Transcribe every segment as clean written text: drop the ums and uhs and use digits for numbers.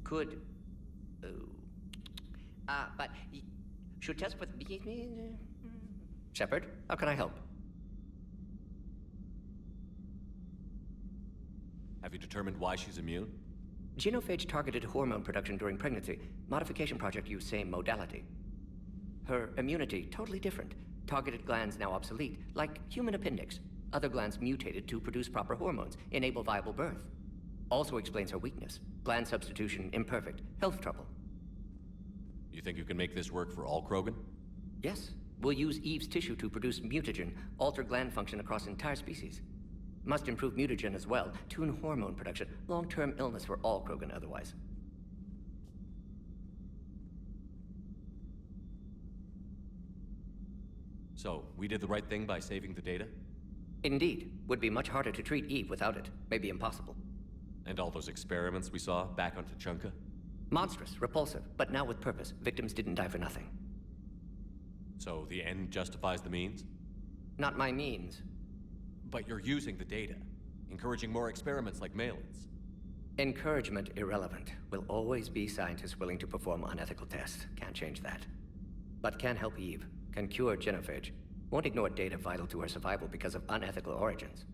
Could. But. Should test with. Shepard, how can I help? Have you determined why she's immune? Genophage targeted hormone production during pregnancy. Modification project used same modality. Her immunity, totally different. Targeted glands now obsolete, like human appendix. Other glands mutated to produce proper hormones, enable viable birth. Also explains her weakness. Gland substitution imperfect. Health trouble. You think you can make this work for all Krogan? Yes. We'll use Eve's tissue to produce mutagen, alter gland function across entire species. Must improve mutagen as well, tune hormone production. Long-term illness for all Krogan otherwise. So, we did the right thing by saving the data? Indeed. Would be much harder to treat Eve without it. Maybe impossible. And all those experiments we saw back on Tuchanka? Monstrous, repulsive, but now with purpose. Victims didn't die for nothing. So the end justifies the means? Not my means. But you're using the data, encouraging more experiments like Malin's. Encouragement irrelevant. Will always be scientists willing to perform unethical tests. Can't change that. But can help Eve. Can cure genophage. Won't ignore data vital to her survival because of unethical origins.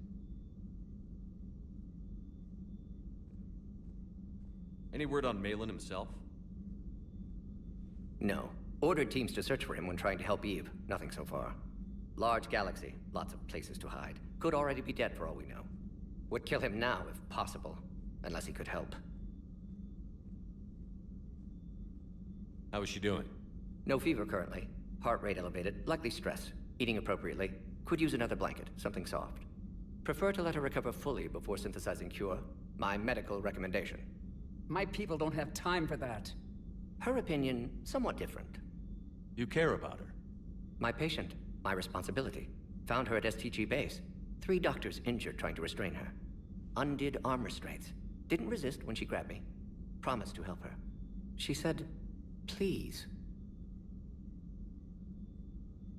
Any word on Malin himself? No. Ordered teams to search for him when trying to help Eve. Nothing so far. Large galaxy. Lots of places to hide. Could already be dead for all we know. Would kill him now if possible. Unless he could help. How is she doing? No fever currently. Heart rate elevated. Likely stress. Eating appropriately. Could use another blanket. Something soft. Prefer to let her recover fully before synthesizing cure. My medical recommendation. My people don't have time for that. Her opinion, somewhat different. You care about her? My patient. My responsibility. Found her at STG base. 3 doctors injured trying to restrain her. Undid arm restraints. Didn't resist when she grabbed me. Promised to help her. She said, please.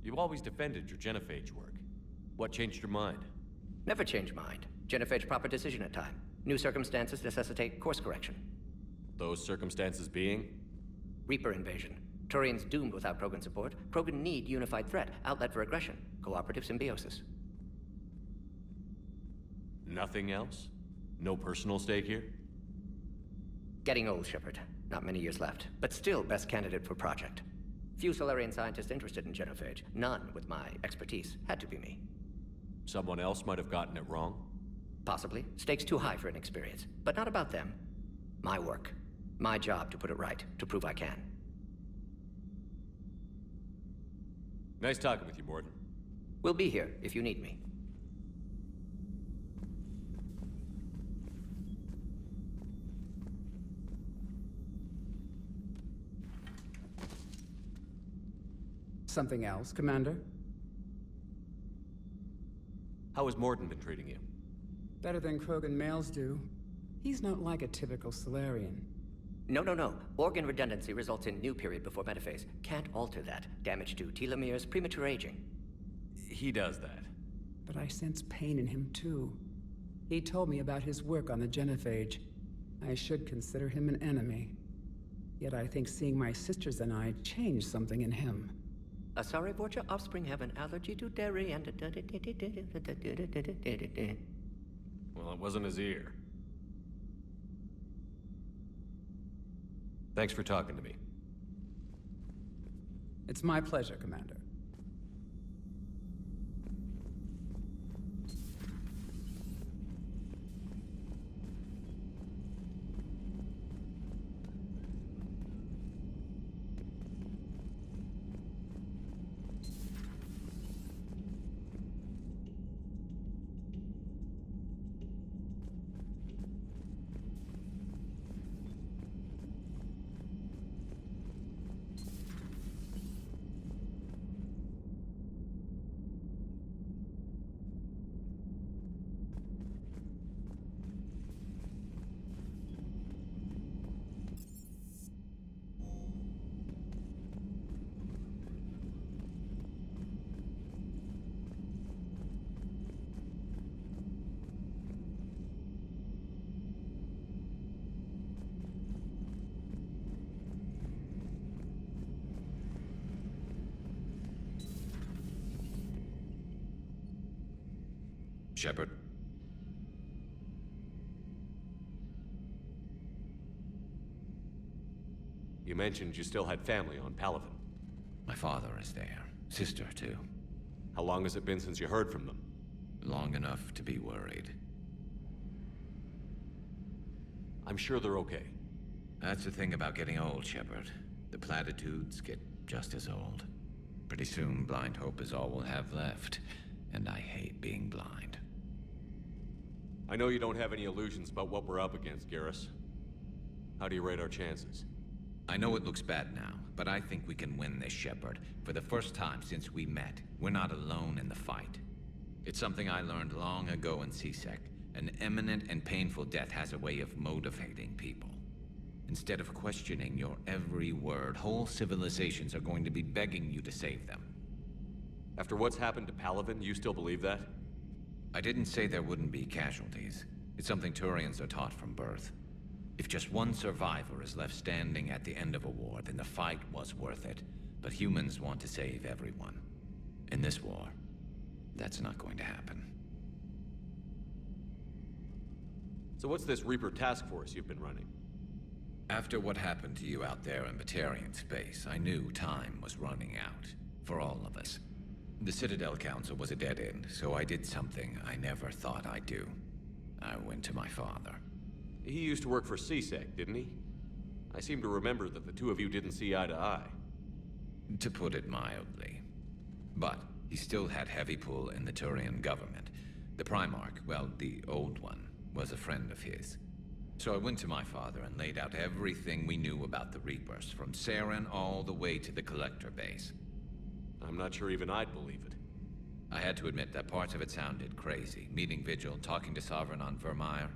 You always defended your genophage work. What changed your mind? Never change mind. Genophage proper decision at time. New circumstances necessitate course correction. Those circumstances being? Reaper invasion. Turians doomed without Krogan support. Krogan need unified threat, outlet for aggression. Cooperative symbiosis. Nothing else? No personal stake here? Getting old, Shepard. Not many years left, but still best candidate for project. Few Solarian scientists interested in genophage. None with my expertise. Had to be me. Someone else might have gotten it wrong? Possibly. Stakes too high for inexperience. But not about them. My work. My job to put it right, to prove I can. Nice talking with you, Morden. We'll be here if you need me. Something else, Commander? How has Morden been treating you? Better than Krogan males do. He's not like a typical Solarian. No. Organ redundancy results in new period before metaphase. Can't alter that. Damage to telomeres, premature aging. He does that. But I sense pain in him too. He told me about his work on the genophage. I should consider him an enemy. Yet I think seeing my sisters and I changed something in him. Asari Vorcha offspring have an allergy to dairy and... Well, it wasn't his ear. Thanks for talking to me. It's my pleasure, Commander. Shepard? You mentioned you still had family on Palaven. My father is there. Sister, too. How long has it been since you heard from them? Long enough to be worried. I'm sure they're okay. That's the thing about getting old, Shepard. The platitudes get just as old. Pretty soon, blind hope is all we'll have left. And I hate being blind. I know you don't have any illusions about what we're up against, Garrus. How do you rate our chances? I know it looks bad now, but I think we can win this, Shepard. For the first time since we met, we're not alone in the fight. It's something I learned long ago in CSEC. An imminent and painful death has a way of motivating people. Instead of questioning your every word, whole civilizations are going to be begging you to save them. After what's happened to Palaven, you still believe that? I didn't say there wouldn't be casualties. It's something Turians are taught from birth. If just one survivor is left standing at the end of a war, then the fight was worth it. But humans want to save everyone. In this war, that's not going to happen. So what's this Reaper task force you've been running? After what happened to you out there in Batarian space, I knew time was running out. For all of us. The Citadel Council was a dead end, so I did something I never thought I'd do. I went to my father. He used to work for CSEC, didn't he? I seem to remember that the two of you didn't see eye to eye. To put it mildly. But he still had heavy pull in the Turian government. The Primarch, well, the old one, was a friend of his. So I went to my father and laid out everything we knew about the Reapers, from Saren all the way to the Collector base. I'm not sure even I'd believe it. I had to admit that parts of it sounded crazy. Meeting Vigil, talking to Sovereign on Vermeer.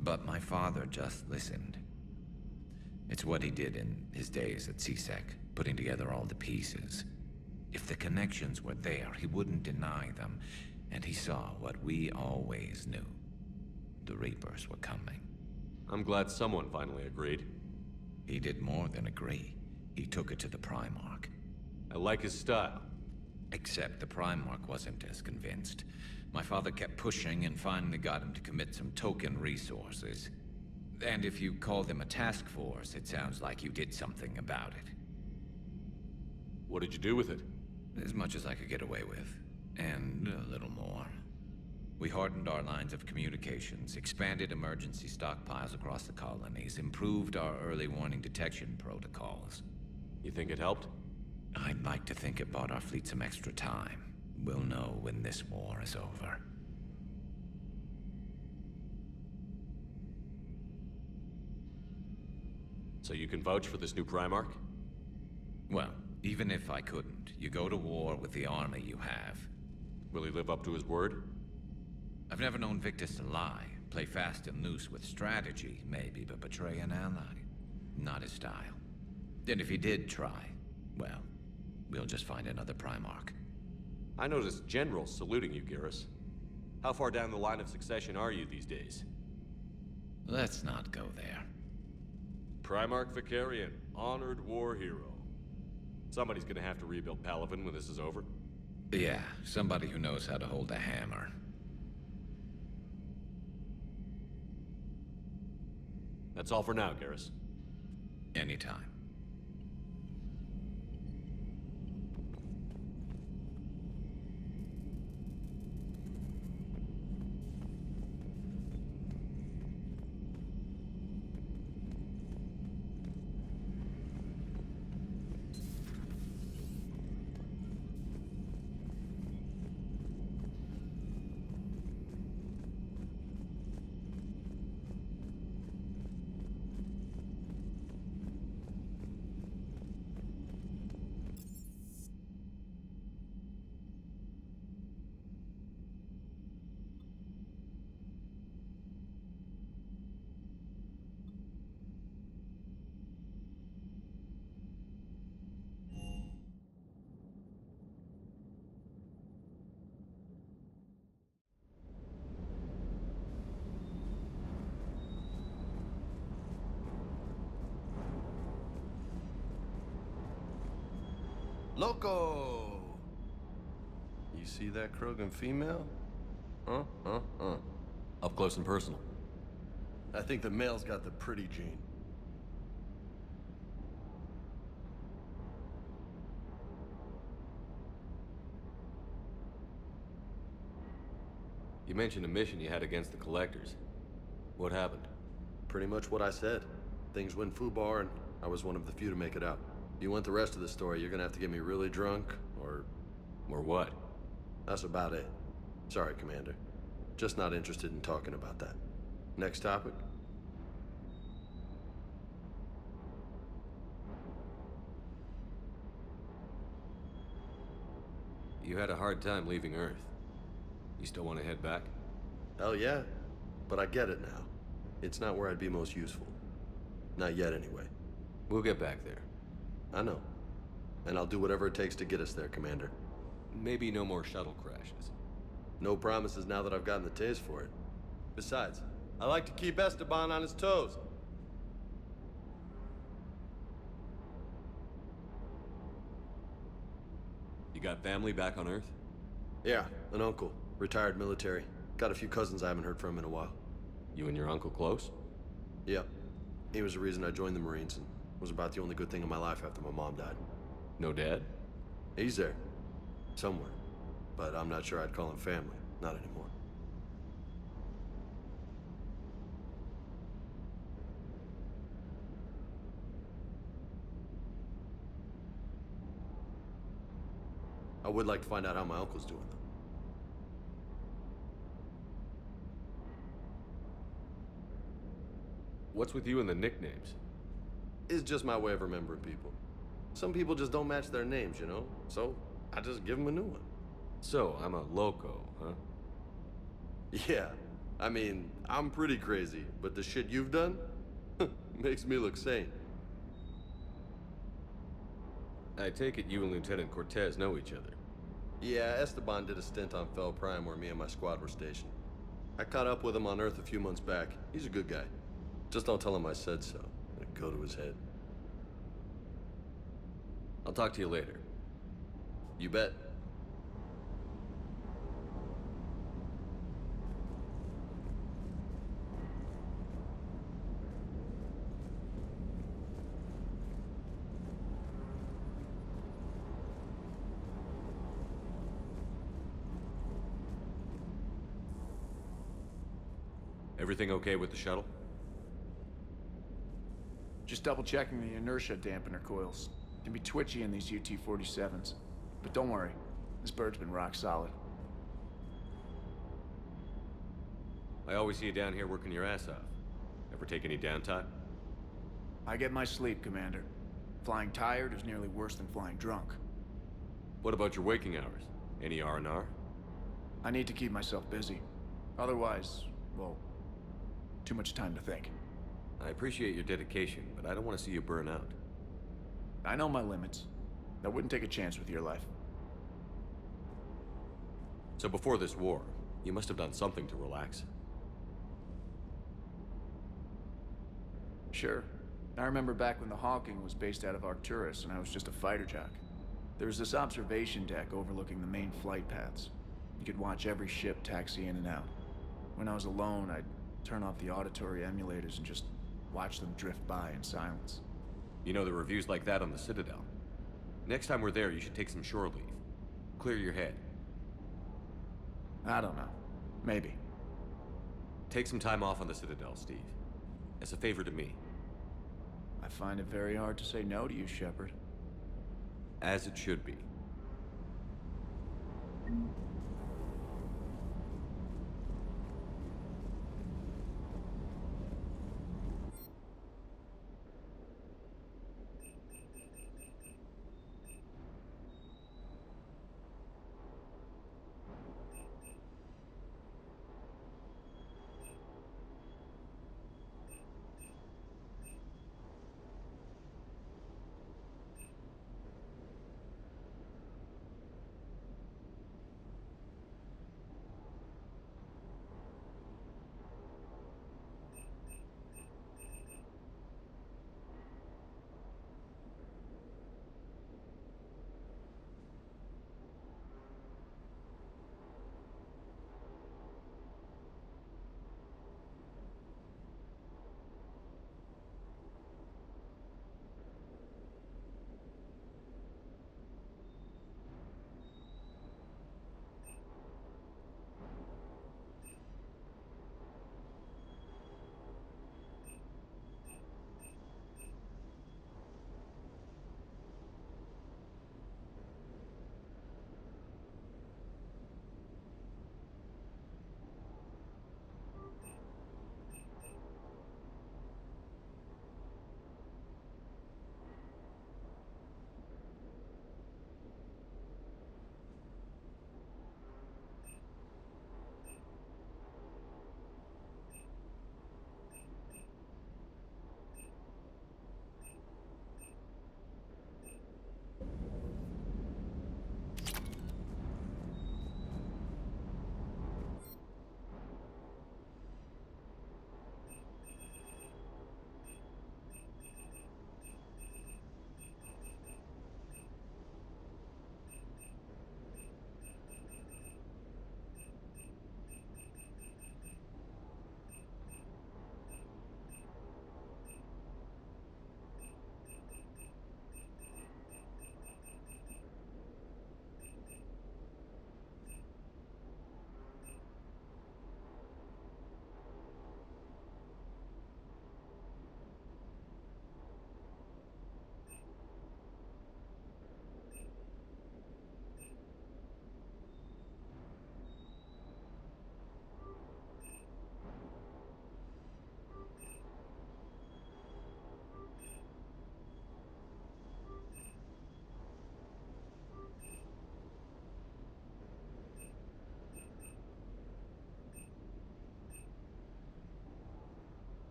But my father just listened. It's what he did in his days at CSEC, putting together all the pieces. If the connections were there, he wouldn't deny them. And he saw what we always knew. The Reapers were coming. I'm glad someone finally agreed. He did more than agree. He took it to the Primarch. I like his style. Except the Primarch wasn't as convinced. My father kept pushing and finally got him to commit some token resources. And if you call them a task force, it sounds like you did something about it. What did you do with it? As much as I could get away with. And a little more. We hardened our lines of communications, expanded emergency stockpiles across the colonies, improved our early warning detection protocols. You think it helped? I'd like to think it bought our fleet some extra time. We'll know when this war is over. So you can vouch for this new Primarch? Well, even if I couldn't, you go to war with the army you have. Will he live up to his word? I've never known Victus to lie. Play fast and loose with strategy, maybe, but betray an ally. Not his style. And if he did try, well, we'll just find another Primarch. I noticed generals saluting you, Garrus. How far down the line of succession are you these days? Let's not go there. Primarch Vicarian, honored war hero. Somebody's gonna have to rebuild Palaven when this is over. Yeah, somebody who knows how to hold a hammer. That's all for now, Garrus. Anytime. Loco! You see that Krogan female? Up close and personal. I think the male's got the pretty gene. You mentioned a mission you had against the Collectors. What happened? Pretty much what I said. Things went foobar, and I was one of the few to make it out. If you want the rest of the story, you're gonna have to get me really drunk, or... Or what? That's about it. Sorry, Commander. Just not interested in talking about that. Next topic? You had a hard time leaving Earth. You still want to head back? Hell yeah. But I get it now. It's not where I'd be most useful. Not yet, anyway. We'll get back there. I know. And I'll do whatever it takes to get us there, Commander. Maybe no more shuttle crashes. No promises now that I've gotten the taste for it. Besides, I like to keep Esteban on his toes. You got family back on Earth? Yeah, an uncle. Retired military. Got a few cousins I haven't heard from in a while. You and your uncle close? Yep. He was the reason I joined the Marines and was about the only good thing in my life after my mom died. No dad? He's there. Somewhere. But I'm not sure I'd call him family. Not anymore. I would like to find out how my uncle's doing, though. What's with you and the nicknames? It's just my way of remembering people. Some people just don't match their names, you know? So, I just give them a new one. So, I'm a loco, huh? Yeah. I mean, I'm pretty crazy, but the shit you've done makes me look sane. I take it you and Lieutenant Cortez know each other. Yeah, Esteban did a stint on Fel Prime where me and my squad were stationed. I caught up with him on Earth a few months back. He's a good guy. Just don't tell him I said so. It'll go to his head. I'll talk to you later. You bet. Everything okay with the shuttle? Just double checking the inertia dampener coils. Can be twitchy in these UT-47s. But don't worry, this bird's been rock solid. I always see you down here working your ass off. Ever take any downtime? I get my sleep, Commander. Flying tired is nearly worse than flying drunk. What about your waking hours? Any R&R? I need to keep myself busy. Otherwise, well, too much time to think. I appreciate your dedication, but I don't want to see you burn out. I know my limits. I wouldn't take a chance with your life. So before this war, you must have done something to relax. Sure. I remember back when the Hawking was based out of Arcturus and I was just a fighter jock. There was this observation deck overlooking the main flight paths. You could watch every ship taxi in and out. When I was alone, I'd turn off the auditory emulators and just watch them drift by in silence. You know, the reviews like that on the Citadel. Next time we're there, you should take some shore leave. Clear your head. I don't know. Maybe. Take some time off on the Citadel, Steve. As a favor to me. I find it very hard to say no to you, Shepard. As it should be.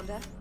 Commander.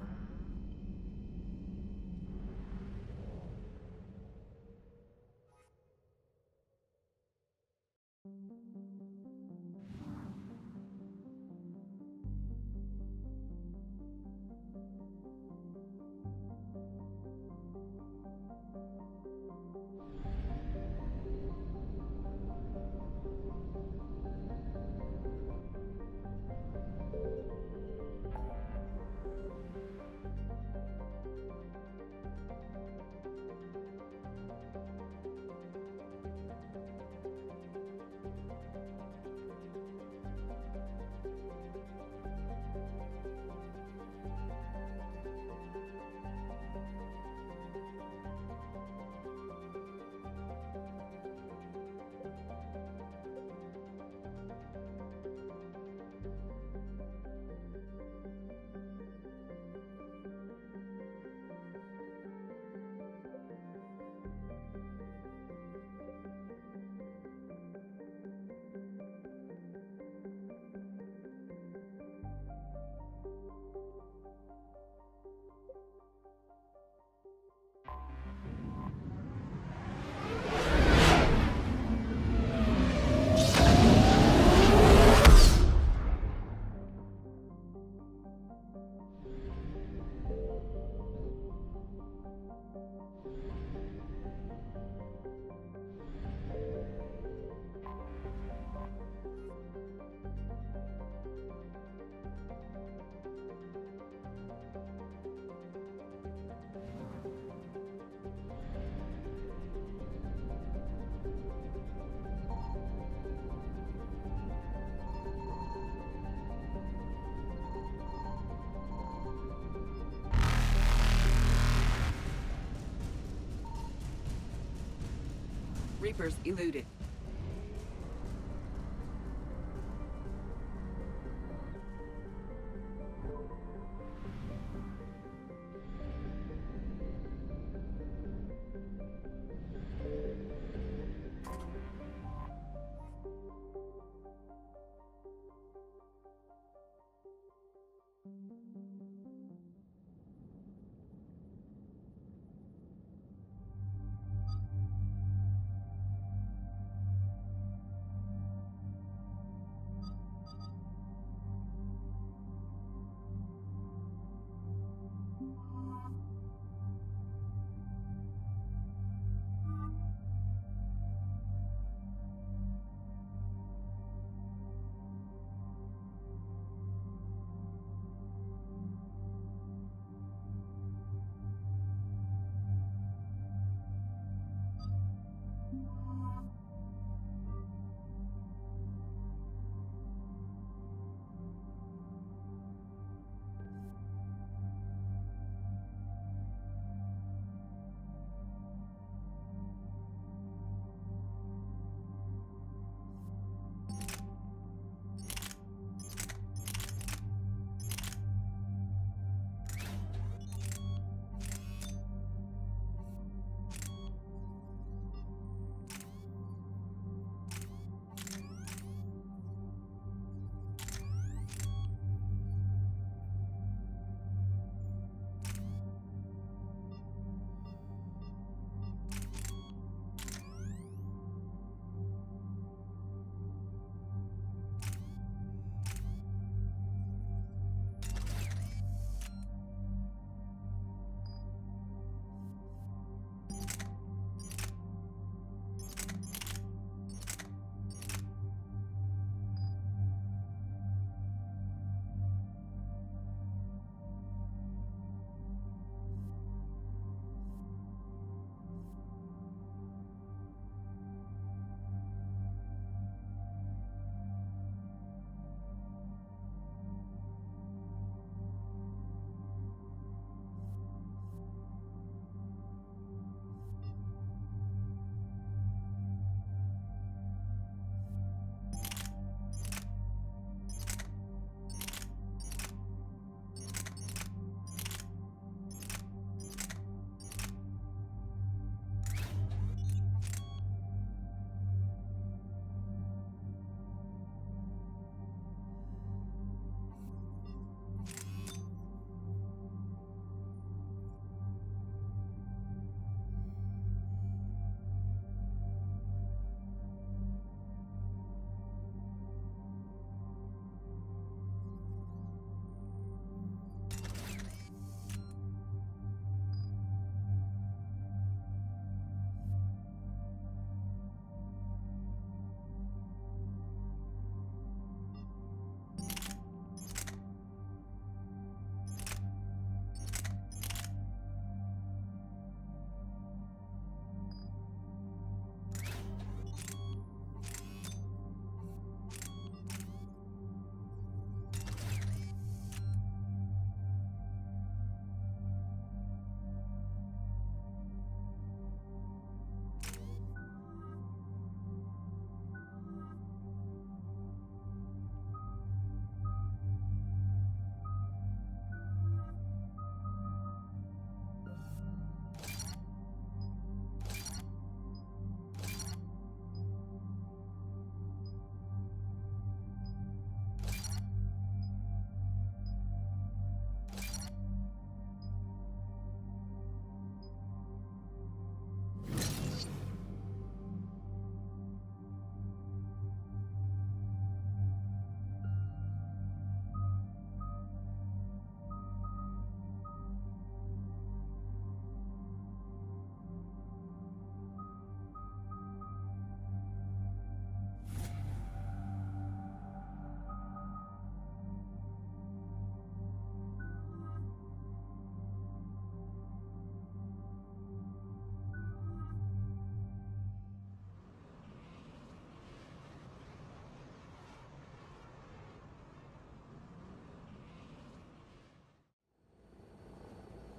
Reapers eluded.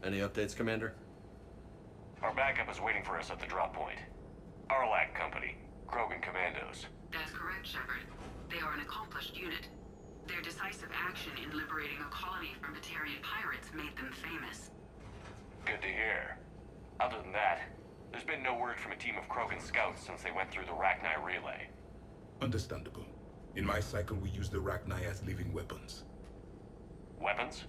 Any updates, Commander? Our backup is waiting for us at the drop point. Arlac Company, Krogan Commandos. That's correct, Shepard. They are an accomplished unit. Their decisive action in liberating a colony from Batarian pirates made them famous. Good to hear. Other than that, there's been no word from a team of Krogan scouts since they went through the Rachni relay. Understandable. In my cycle, we use the Rachni as living weapons. Weapons?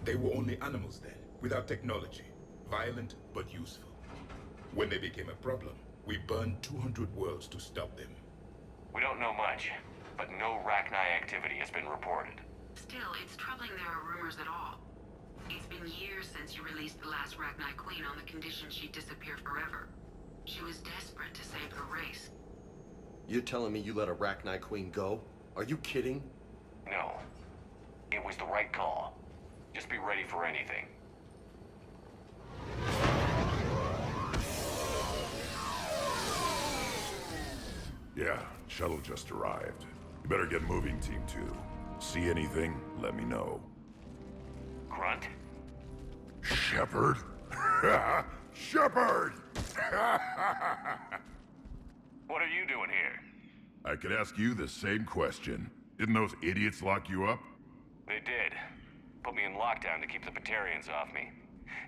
They were only animals then, without technology. Violent, but useful. When they became a problem, we burned 200 worlds to stop them. We don't know much, but no Rachni activity has been reported. Still, it's troubling there are rumors at all. It's been years since you released the last Rachni Queen on the condition she'd disappear forever. She was desperate to save her race. You're telling me you let a Rachni Queen go? Are you kidding? No. It was the right call. Just be ready for anything. Yeah, shuttle just arrived. You better get moving, Team 2. See anything, let me know. Grunt? Shepard? Shepard! What are you doing here? I could ask you the same question. Didn't those idiots lock you up? They did. Put me in lockdown to keep the Batarians off me.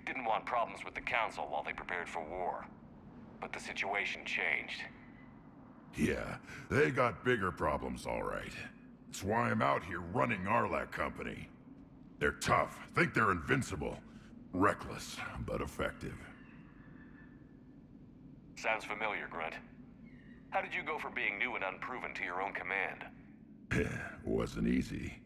Didn't want problems with the Council while they prepared for war. But the situation changed. Yeah, they got bigger problems, all right. That's why I'm out here running Arlac Company. They're tough, think they're invincible. Reckless, but effective. Sounds familiar, Grunt. How did you go from being new and unproven to your own command? Wasn't easy.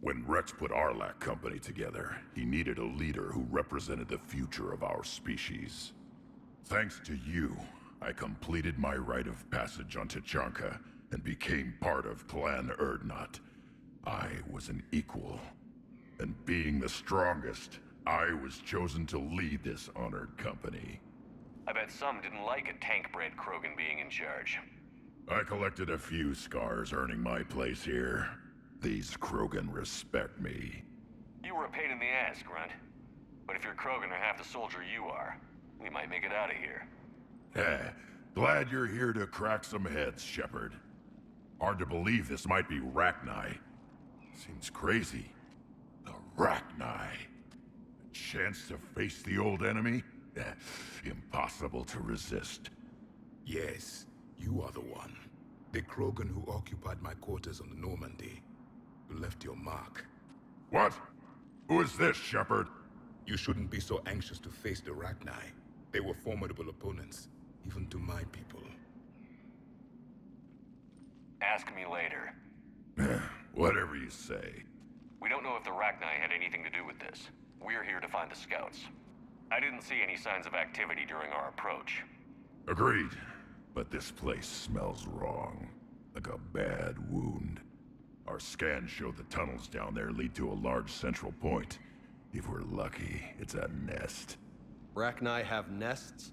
When Rex put Arlac Company together, he needed a leader who represented the future of our species. Thanks to you, I completed my rite of passage on Tachanka and became part of Clan Erdnot. I was an equal. And being the strongest, I was chosen to lead this honored company. I bet some didn't like a tank-bred Krogan being in charge. I collected a few scars earning my place here. These Krogan respect me. You were a pain in the ass, Grunt. But if you're Krogan or half the soldier you are, we might make it out of here. Glad you're here to crack some heads, Shepard. Hard to believe this might be Rachni. Seems crazy. The Rachni. A chance to face the old enemy? Impossible to resist. Yes, you are the one. The Krogan who occupied my quarters on the Normandy. You left your mark. What? Who is this, Shepard? You shouldn't be so anxious to face the Rachni. They were formidable opponents, even to my people. Ask me later. Whatever you say. We don't know if the Rachni had anything to do with this. We're here to find the scouts. I didn't see any signs of activity during our approach. Agreed. But this place smells wrong. Like a bad wound. Our scans show the tunnels down there lead to a large central point. If we're lucky, it's a nest. Rachni have nests?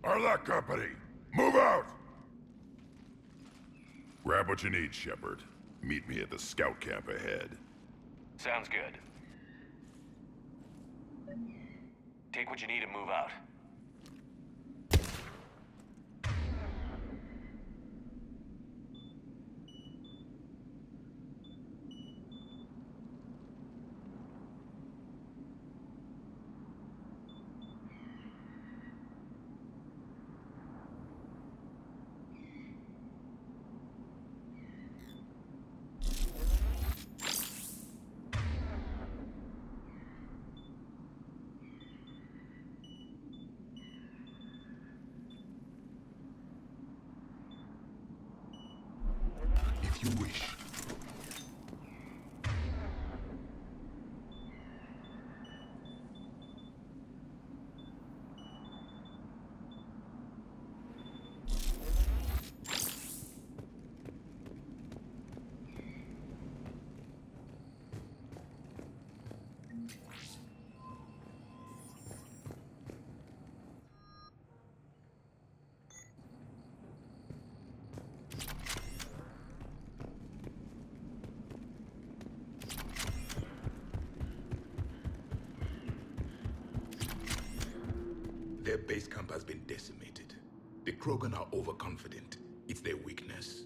Arlac Company, move out! Grab what you need, Shepard. Meet me at the scout camp ahead. Sounds good. Take what you need and move out. Their base camp has been decimated. The Krogan are overconfident. It's their weakness.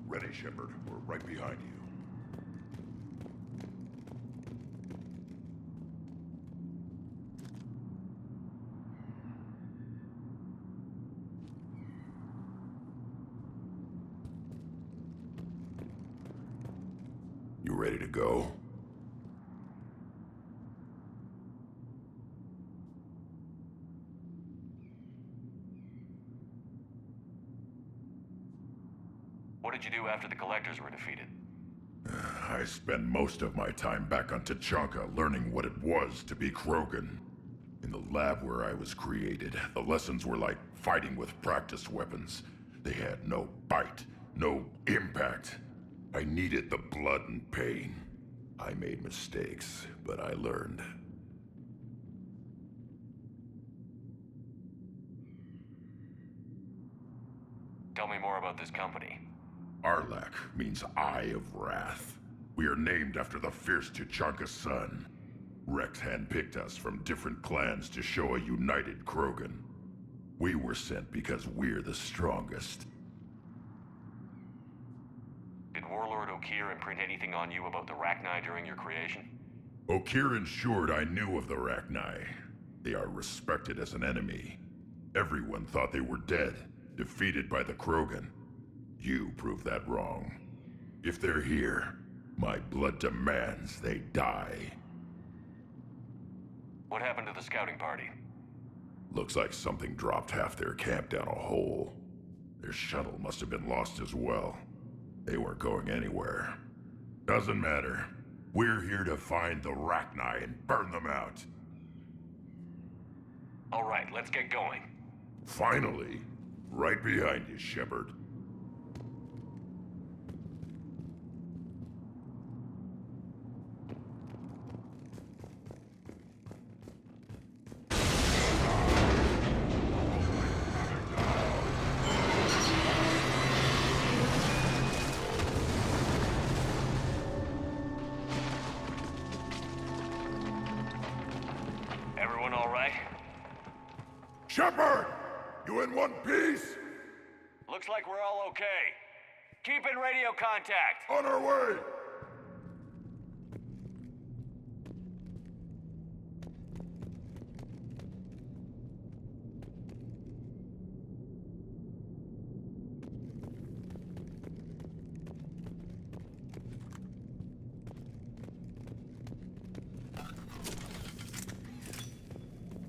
Ready, Shepard. We're right behind you. You ready to go? What did you do after the Collectors were defeated? I spent most of my time back on Tachanka learning what it was to be Krogan. In the lab where I was created, the lessons were like fighting with practice weapons. They had no bite, no impact. I needed the blood and pain. I made mistakes, but I learned. Tell me more about this company. Arlak means Eye of Wrath. We are named after the fierce Tachanka sun. Rex handpicked us from different clans to show a united Krogan. We were sent because we're the strongest. Did Warlord Okir imprint anything on you about the Rachni during your creation? Okir ensured I knew of the Rachni. They are respected as an enemy. Everyone thought they were dead, defeated by the Krogan. You proved that wrong. If they're here, my blood demands they die. What happened to the scouting party? Looks like something dropped half their camp down a hole. Their shuttle must have been lost as well. They weren't going anywhere. Doesn't matter. We're here to find the Rachni and burn them out. All right, let's get going. Finally. Right behind you, Shepard. Shepard! You in one piece? Looks like we're all okay. Keep in radio contact. On our way!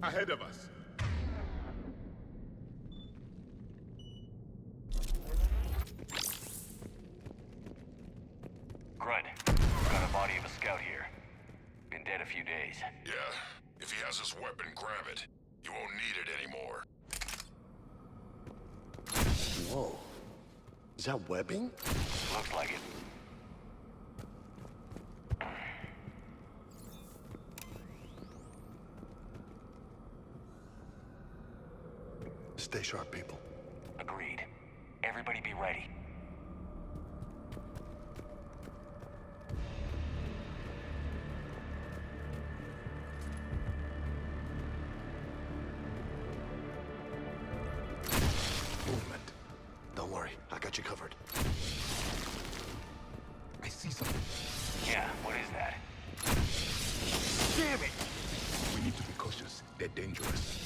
Ahead of us. Grunt, got a body of a scout here. Been dead a few days. Yeah, if he has his weapon, grab it. You won't need it anymore. Whoa. Is that webbing? Looks like it. Stay sharp, people. Agreed. Everybody be ready. Movement. Don't worry, I got you covered. I see something. Yeah, what is that? Damn it! We need to be cautious. They're dangerous.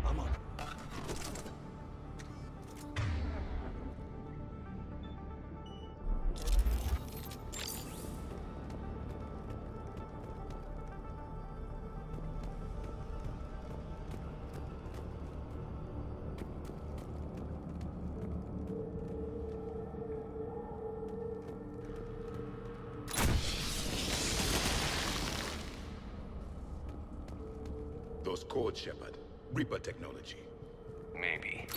I'm on. Those codes, Shepard. Reaper technology. Maybe.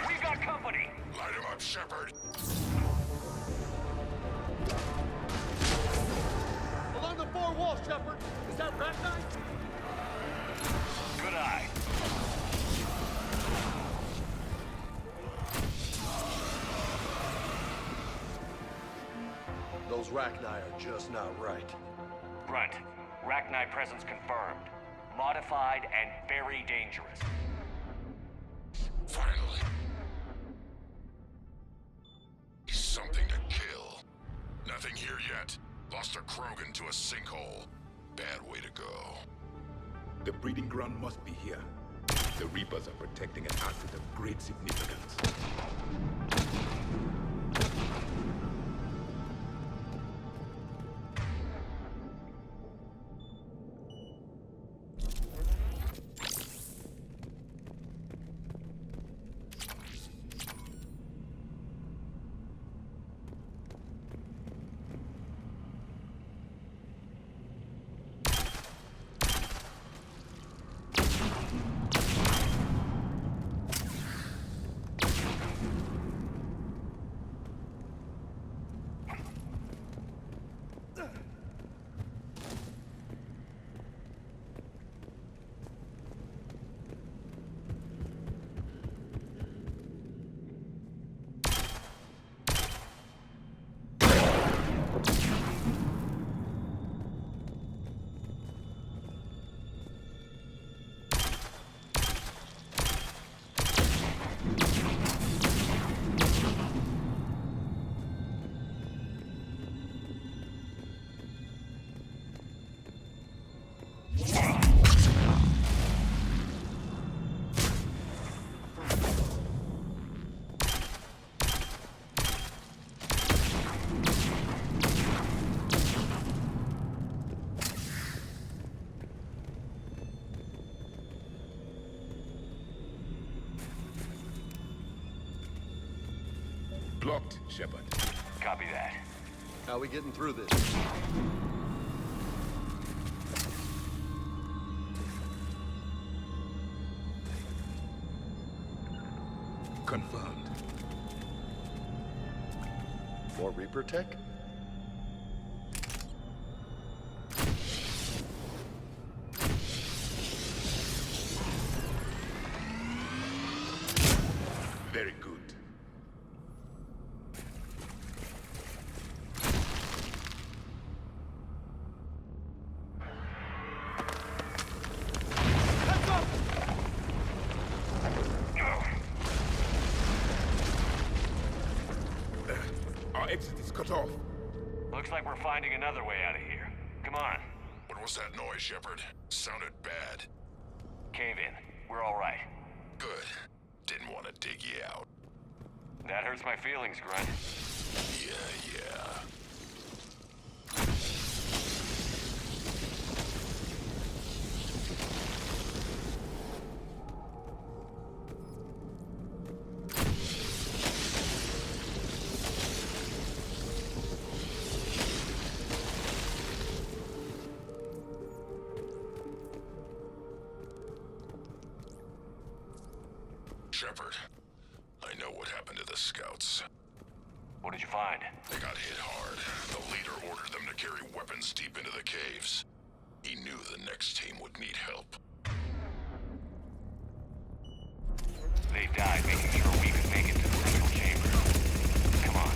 We got company! Light him up, Shepard. Along the far wall, Shepard! Is that Rachni? Good eye. Those Rachni are just not right. Grunt, Rachni presence confirmed. Modified and very dangerous. Finally. He's something to kill. Nothing here yet. Lost a Krogan to a sinkhole. Bad way to go. The breeding ground must be here. The Reapers are protecting an asset of great significance. Blocked, Shepard. Copy that. How we getting through this? Confirmed. More Reaper tech? Very good. Our exit is cut off. Looks like we're finding another way out of here. Come on. What was that noise, Shepard? Sounded bad. Cave in. We're all right. Good. Didn't want to dig you out. That hurts my feelings, Grunt. Yeah. Shepard, I know what happened to the scouts. What did you find? They got hit hard. The leader ordered them to carry weapons deep into the caves. He knew the next team would need help. They died making sure we could make it to the central chamber. Come on.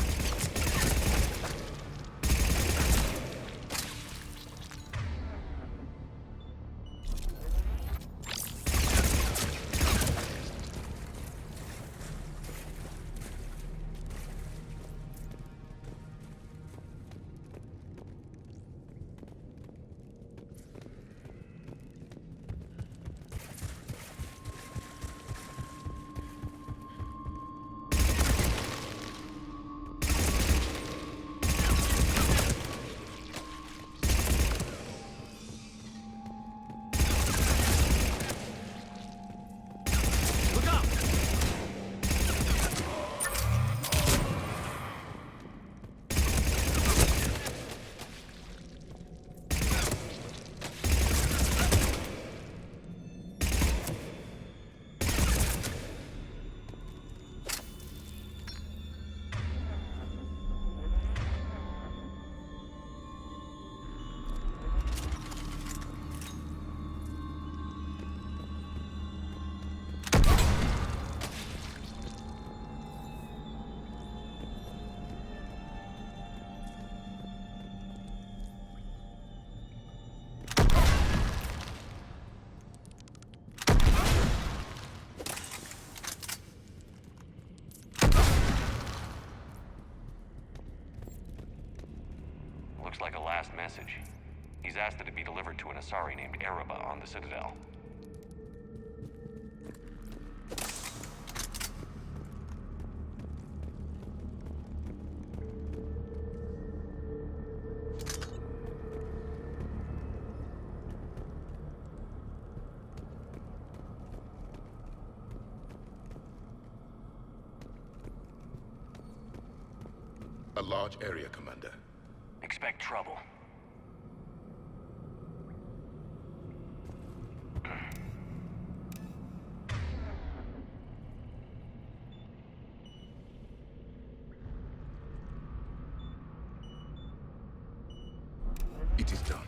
Looks like a last message. He's asked that it be delivered to an Asari named Ereba on the Citadel. A large area, Commander. Expect trouble. It is done.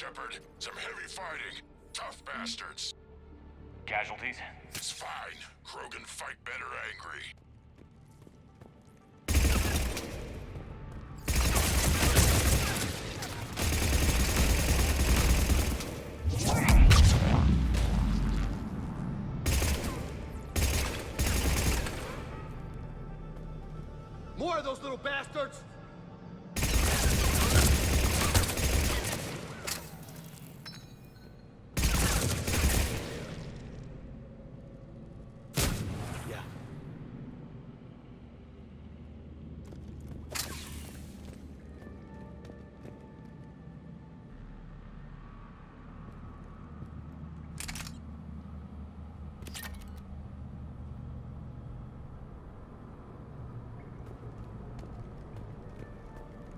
Shepard. Some heavy fighting. Tough bastards. Casualties? It's fine. Krogan fight better angry. More of those little bastards! Yeah.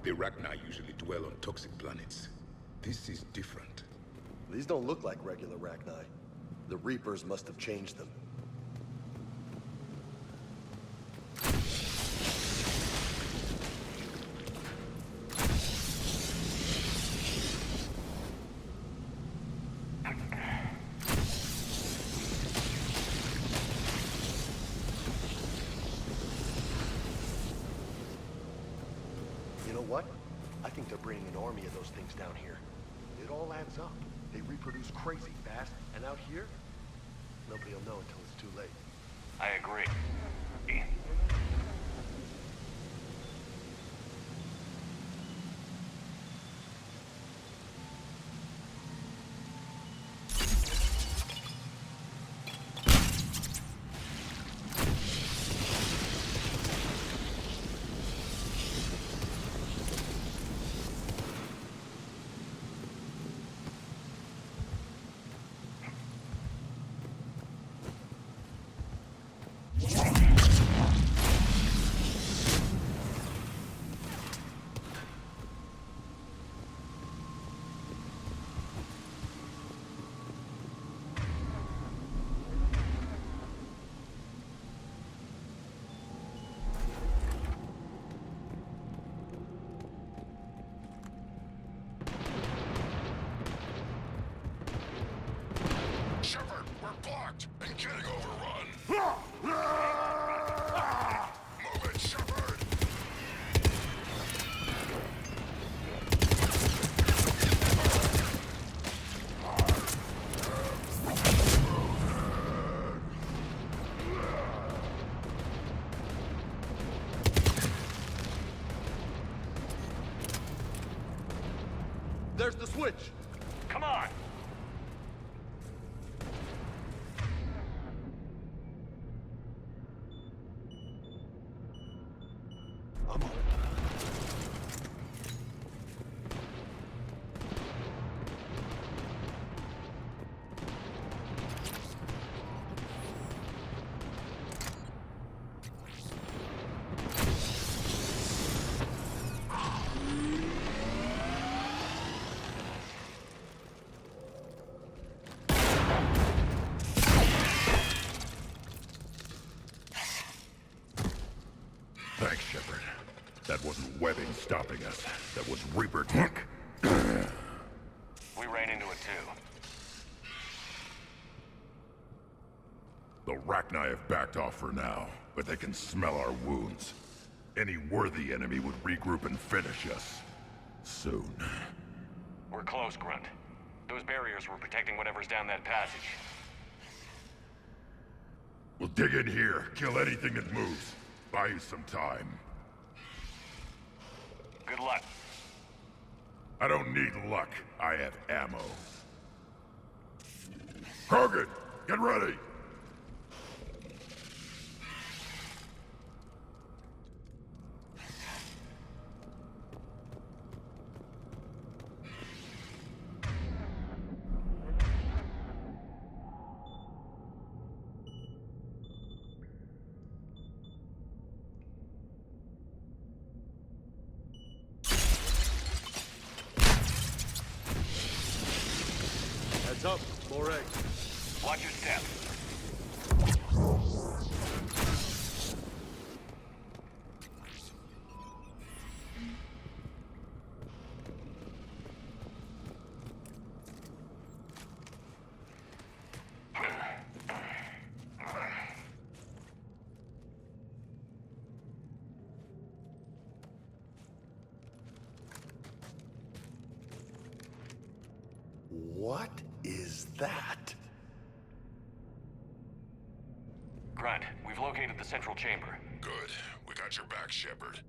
The Rachni usually dwell on toxic planets. This is different. These don't look like regular Rachni. The Reapers must have changed them. You know what? I think they're bringing an army of those things down here. It all adds up. They reproduce crazy fast, and out here, nobody will know until it's too late. I agree. Shepard, we're blocked and getting overrun. Move it, Shepard! There's the switch! Come on! I'm on it. Thanks, Shepard. That wasn't webbing stopping us. That was Reaper tech. We ran into it too. The Rachni have backed off for now, but they can smell our wounds. Any worthy enemy would regroup and finish us. Soon. We're close, Grunt. Those barriers were protecting whatever's down that passage. We'll dig in here, kill anything that moves. Buy you some time. Good luck. I don't need luck. I have ammo. Krogan, get ready! Heads up, more eggs. Watch your step. What is that? Grunt, we've located the central chamber. Good. We got your back, Shepard.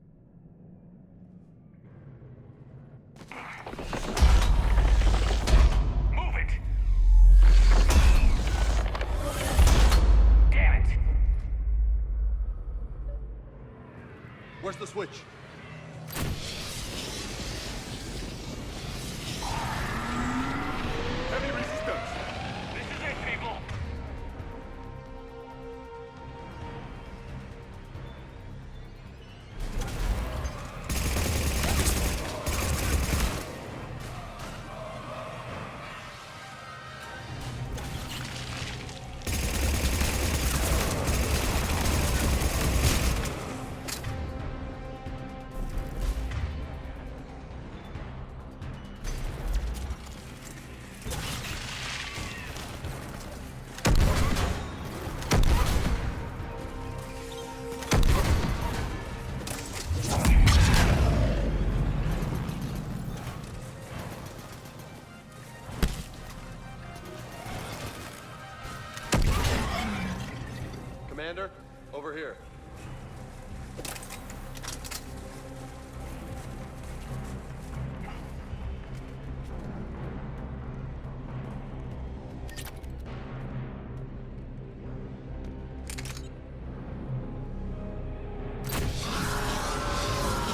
Move it! Damn it! Where's the switch? Heavy resistance. This is it, people! Commander, over here.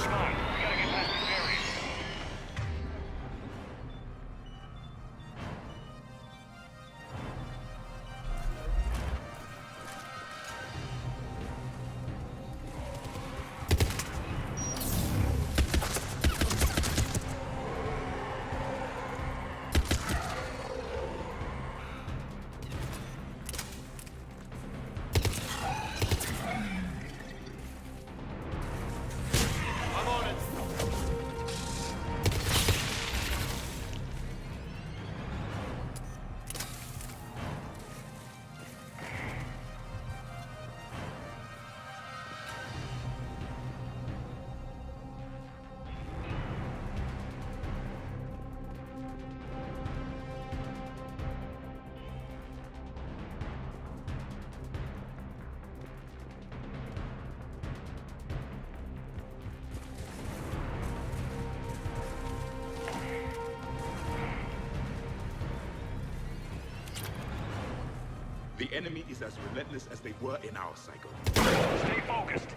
Come on, we gotta get past this area. I'm on it. The enemy is as relentless as they were in our cycle. Stay focused.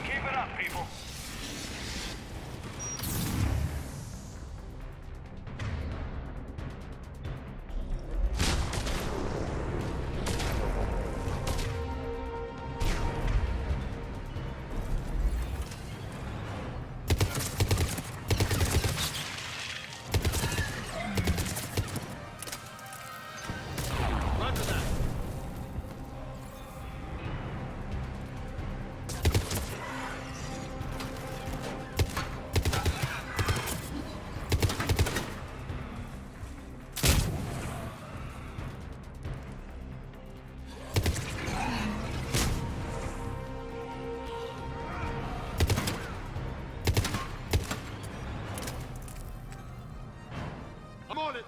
Keep it up, people. Roger that. I'm on it.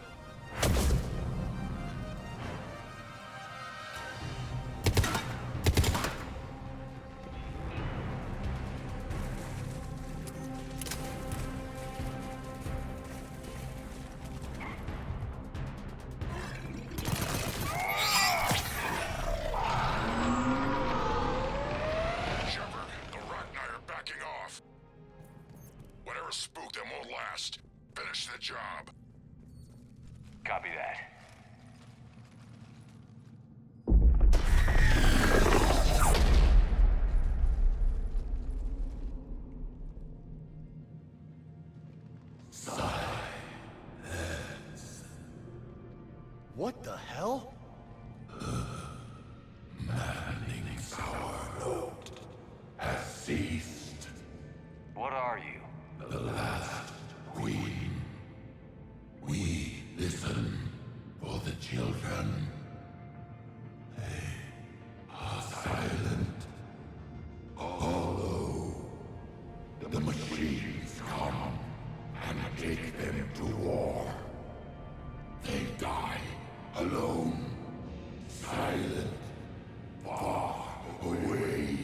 Shepard, the Rachni are backing off. Whatever spooked them won't last. Finish the job. Copy that. What the hell? Maddening's our note has ceased. What are you? The last queen. We listen for the children. They are silent. Although the machines come and take them to war, they die alone, silent, far away.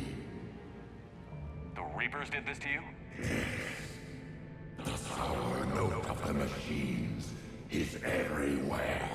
The Reapers did this to you? The sour note of the machines is everywhere.